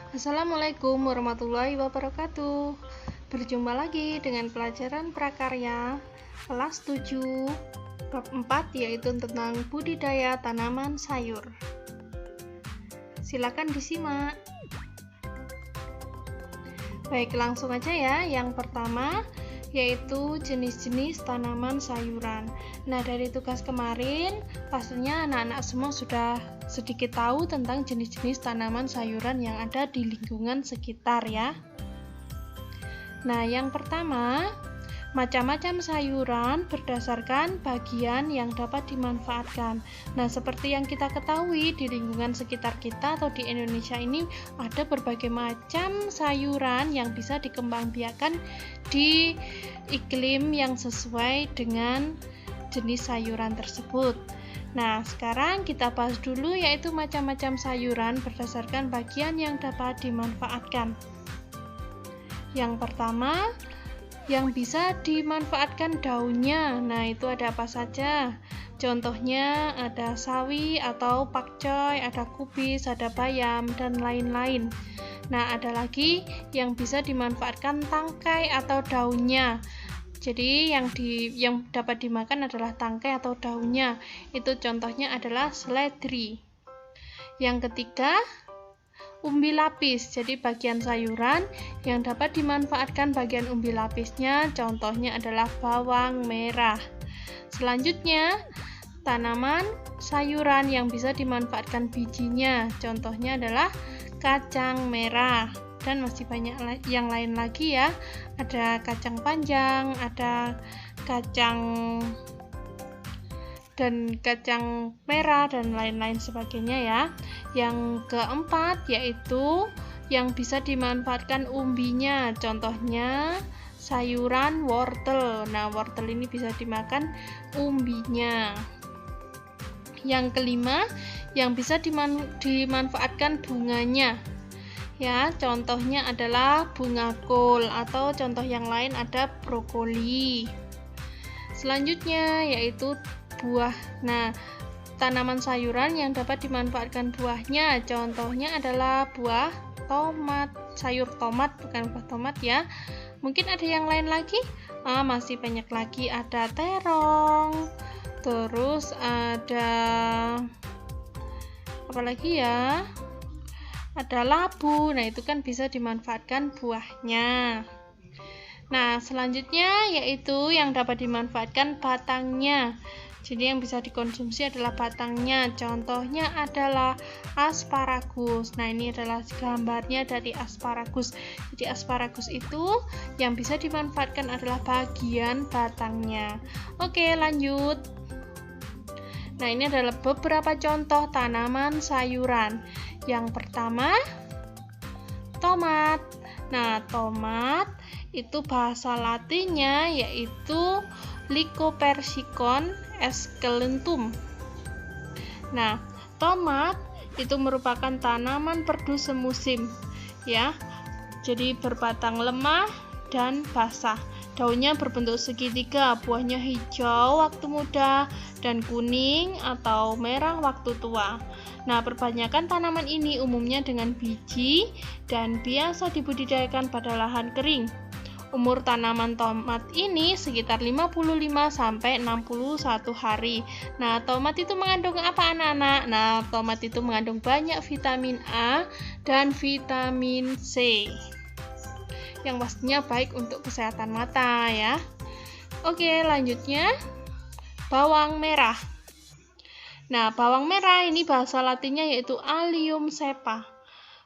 Assalamualaikum warahmatullahi wabarakatuh. Berjumpa lagi dengan pelajaran prakarya kelas 7 bab 4, yaitu tentang budidaya tanaman sayur. Silakan disimak. Baik, langsung aja ya. Yang pertama yaitu jenis-jenis tanaman sayuran. Nah, dari tugas kemarin pastinya anak-anak semua sudah sedikit tahu tentang jenis-jenis tanaman sayuran yang ada di lingkungan sekitar ya. Nah, yang pertama, macam-macam sayuran berdasarkan bagian yang dapat dimanfaatkan. Nah, seperti yang kita ketahui di lingkungan sekitar kita atau di Indonesia ini ada berbagai macam sayuran yang bisa dikembangbiakan di iklim yang sesuai dengan jenis sayuran tersebut. Nah, sekarang kita bahas dulu yaitu macam-macam sayuran berdasarkan bagian yang dapat dimanfaatkan. Yang pertama, yang bisa dimanfaatkan daunnya. Nah, itu ada apa saja? Contohnya ada sawi atau pakcoy, ada kubis, ada bayam, dan lain-lain. Nah, ada lagi yang bisa dimanfaatkan tangkai atau daunnya. Jadi yang dapat dimakan adalah tangkai atau daunnya. Itu contohnya adalah seledri. Yang ketiga, umbi lapis. Jadi bagian sayuran yang dapat dimanfaatkan bagian umbi lapisnya, contohnya adalah bawang merah. Selanjutnya, tanaman sayuran yang bisa dimanfaatkan bijinya, contohnya adalah kacang merah. Dan masih banyak yang lain lagi ya. Ada kacang panjang, ada kacang merah, dan lain-lain sebagainya ya. Yang keempat yaitu yang bisa dimanfaatkan umbinya, contohnya sayuran wortel. Nah, wortel ini bisa dimakan umbinya. Yang kelima, yang bisa dimanfaatkan bunganya. Ya, contohnya adalah bunga kol, atau contoh yang lain ada brokoli. Selanjutnya yaitu buah. Nah, tanaman sayuran yang dapat dimanfaatkan buahnya, contohnya adalah buah tomat, sayur tomat, bukan buah tomat ya. Mungkin ada yang lain lagi? Masih banyak lagi, ada terong, terus ada apa lagi ya? Ada labu. Nah, itu kan bisa dimanfaatkan buahnya. Nah, selanjutnya yaitu yang dapat dimanfaatkan batangnya. Jadi yang bisa dikonsumsi adalah batangnya. Contohnya adalah asparagus. Nah, ini adalah gambarnya dari asparagus. Jadi asparagus itu yang bisa dimanfaatkan adalah bagian batangnya. Oke, lanjut. Nah, ini adalah beberapa contoh tanaman sayuran. Yang pertama, tomat. Nah, tomat itu bahasa latinnya yaitu Lycopersicon esculentum. Nah, tomat itu merupakan tanaman perdu semusim ya. Jadi berbatang lemah dan basah. Daunnya berbentuk segitiga, buahnya hijau waktu muda dan kuning atau merah waktu tua. Nah, perbanyakan tanaman ini umumnya dengan biji dan biasa dibudidayakan pada lahan kering. Umur tanaman tomat ini sekitar 55 sampai 61 hari. Nah, tomat itu mengandung apa anak-anak? Nah, tomat itu mengandung banyak vitamin A dan vitamin C. Yang pastinya baik untuk kesehatan mata ya. Oke, lanjutnya bawang merah. Nah, bawang merah ini bahasa latinnya yaitu Allium cepa.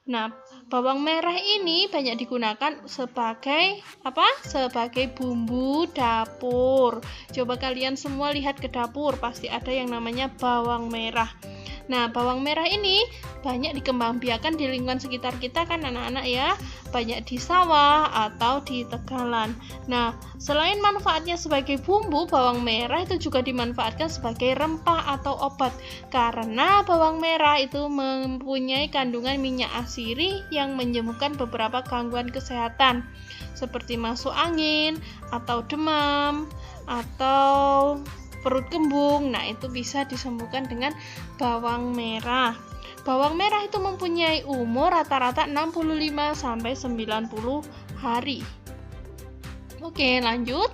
Nah, bawang merah ini banyak digunakan sebagai apa? Sebagai bumbu dapur. Coba kalian semua lihat ke dapur, pasti ada yang namanya bawang merah. Nah, bawang merah ini banyak dikembangbiakan di lingkungan sekitar kita kan anak-anak ya, banyak di sawah atau di tegalan. Nah, selain manfaatnya sebagai bumbu, bawang merah itu juga dimanfaatkan sebagai rempah atau obat, karena bawang merah itu mempunyai kandungan minyak asiri yang menyembuhkan beberapa gangguan kesehatan seperti masuk angin atau demam atau perut kembung. Nah, itu bisa disembuhkan dengan bawang merah. Bawang merah itu mempunyai umur rata-rata 65-90 hari. Oke, lanjut.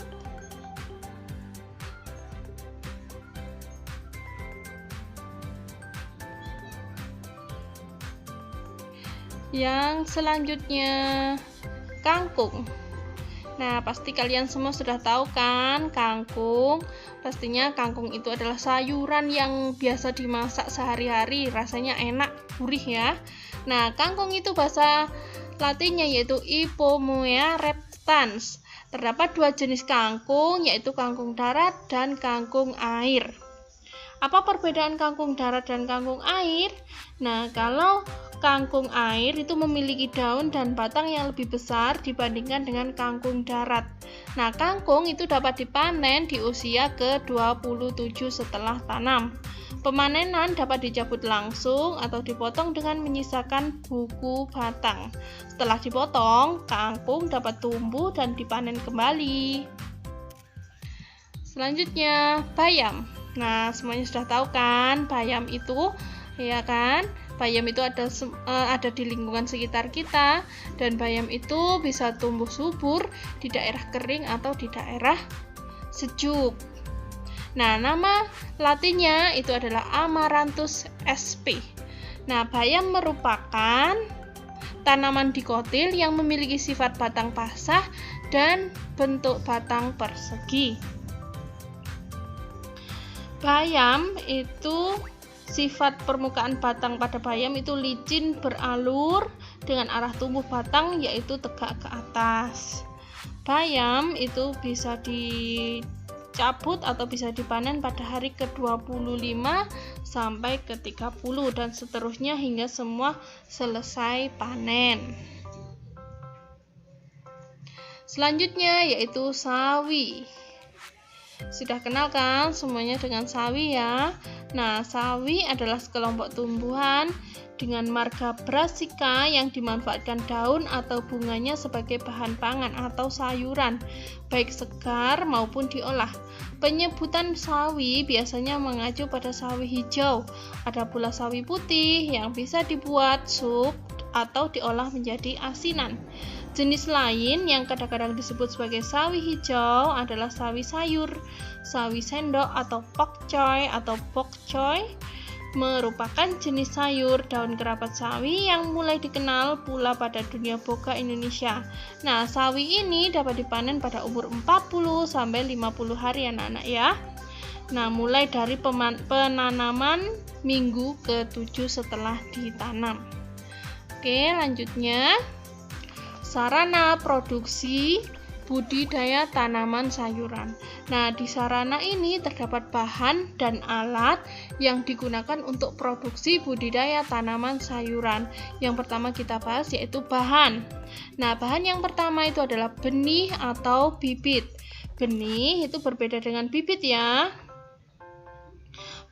Yang selanjutnya, kangkung. Nah, pasti kalian semua sudah tahu kan, kangkung. Pastinya kangkung itu adalah sayuran yang biasa dimasak sehari-hari, rasanya enak, gurih ya. Nah, kangkung itu bahasa Latinnya yaitu Ipomoea reptans. Terdapat 2 jenis kangkung, yaitu kangkung darat dan kangkung air. Apa perbedaan kangkung darat dan kangkung air? Nah, kalau kangkung air itu memiliki daun dan batang yang lebih besar dibandingkan dengan kangkung darat. Nah, kangkung itu dapat dipanen di usia ke-27 setelah tanam. Pemanenan dapat dicabut langsung atau dipotong dengan menyisakan buku batang. Setelah dipotong, kangkung dapat tumbuh dan dipanen kembali. Selanjutnya, bayam. Nah, semuanya sudah tahu kan, bayam itu, ya kan? Bayam itu ada di lingkungan sekitar kita, dan bayam itu bisa tumbuh subur di daerah kering atau di daerah sejuk. Nah, nama latinnya itu adalah Amaranthus sp. Nah, bayam merupakan tanaman dikotil yang memiliki sifat batang basah dan bentuk batang persegi. Bayam itu sifat permukaan batang pada bayam itu licin beralur dengan arah tumbuh batang yaitu tegak ke atas. Bayam itu bisa dicabut atau bisa dipanen pada hari ke-25 sampai ke-30 dan seterusnya hingga semua selesai panen. Selanjutnya yaitu sawi. Sudah kenal kan semuanya dengan sawi ya? Nah, sawi adalah sekelompok tumbuhan dengan marga Brassica yang dimanfaatkan daun atau bunganya sebagai bahan pangan atau sayuran, baik segar maupun diolah. Penyebutan sawi biasanya mengacu pada sawi hijau. Ada pula sawi putih yang bisa dibuat sup atau diolah menjadi asinan. Jenis lain yang kadang-kadang disebut sebagai sawi hijau adalah sawi sayur, sawi sendok atau pokcoy merupakan jenis sayur daun kerabat sawi yang mulai dikenal pula pada dunia boga Indonesia. Nah, sawi ini dapat dipanen pada umur 40-50 hari anak-anak ya. Nah, mulai dari penanaman minggu ke-7 setelah ditanam. Oke, lanjutnya sarana produksi budidaya tanaman sayuran. Nah, di sarana ini terdapat bahan dan alat yang digunakan untuk produksi budidaya tanaman sayuran. Yang pertama kita bahas yaitu bahan. Nah, bahan yang pertama itu adalah benih atau bibit. Benih itu berbeda dengan bibit ya.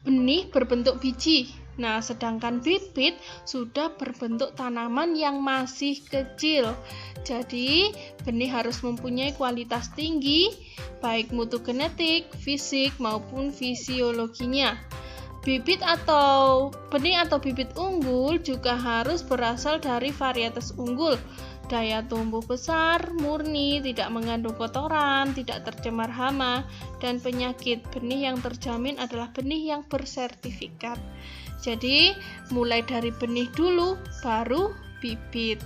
Benih berbentuk biji. Nah, sedangkan bibit sudah berbentuk tanaman yang masih kecil. Jadi, benih harus mempunyai kualitas tinggi, baik mutu genetik, fisik, maupun fisiologinya. Benih atau bibit unggul juga harus berasal dari varietas unggul. Daya tumbuh besar, murni, tidak mengandung kotoran, tidak tercemar hama, dan penyakit. Benih yang terjamin adalah benih yang bersertifikat. Jadi, mulai dari benih dulu, baru bibit.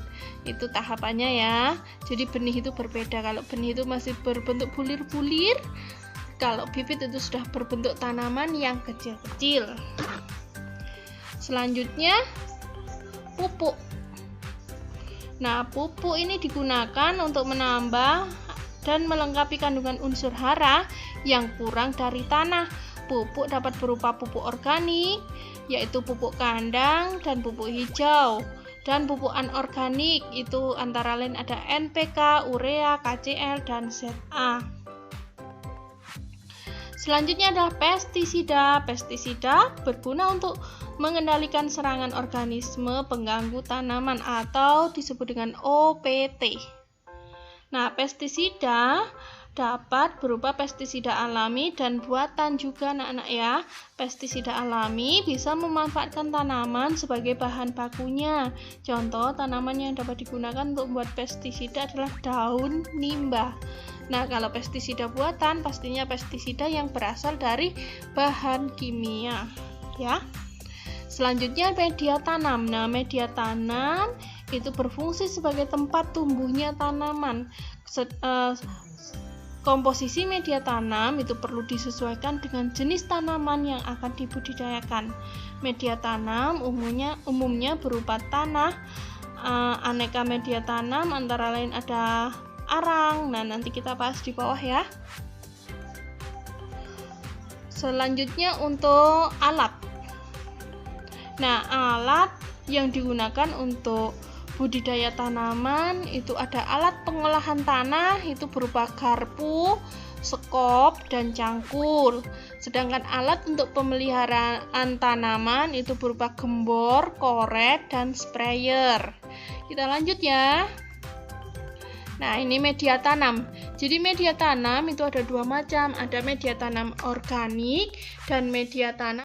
Itu tahapannya ya. Jadi, benih itu berbeda. Kalau benih itu masih berbentuk bulir-bulir, kalau bibit itu sudah berbentuk tanaman yang kecil-kecil. Selanjutnya, pupuk. Nah, pupuk ini digunakan untuk menambah dan melengkapi kandungan unsur hara yang kurang dari tanah. Pupuk dapat berupa pupuk organik, yaitu pupuk kandang dan pupuk hijau. Dan pupuk anorganik itu antara lain ada NPK, urea, KCl, dan ZA. Selanjutnya adalah pestisida. Pestisida berguna untuk mengendalikan serangan organisme pengganggu tanaman atau disebut dengan OPT. Nah, pestisida dapat berupa pestisida alami dan buatan juga anak-anak ya. Pestisida alami bisa memanfaatkan tanaman sebagai bahan bakunya. Contoh tanaman yang dapat digunakan untuk membuat pestisida adalah daun limbah. Nah, kalau pestisida buatan pastinya pestisida yang berasal dari bahan kimia ya. Selanjutnya media tanam. Nah, media tanam itu berfungsi sebagai tempat tumbuhnya tanaman. Komposisi media tanam itu perlu disesuaikan dengan jenis tanaman yang akan dibudidayakan. Media tanam umumnya berupa tanah. Aneka media tanam antara lain ada arang. Nah, nanti kita bahas di bawah ya. Selanjutnya untuk alat. Nah, alat yang digunakan untuk budidaya tanaman itu ada alat pengolahan tanah, itu berupa garpu, sekop, dan cangkul. Sedangkan alat untuk pemeliharaan tanaman itu berupa gembor, korek, dan sprayer. Kita lanjut ya. Nah, ini media tanam. Jadi media tanam itu ada dua macam, ada media tanam organik dan media tanam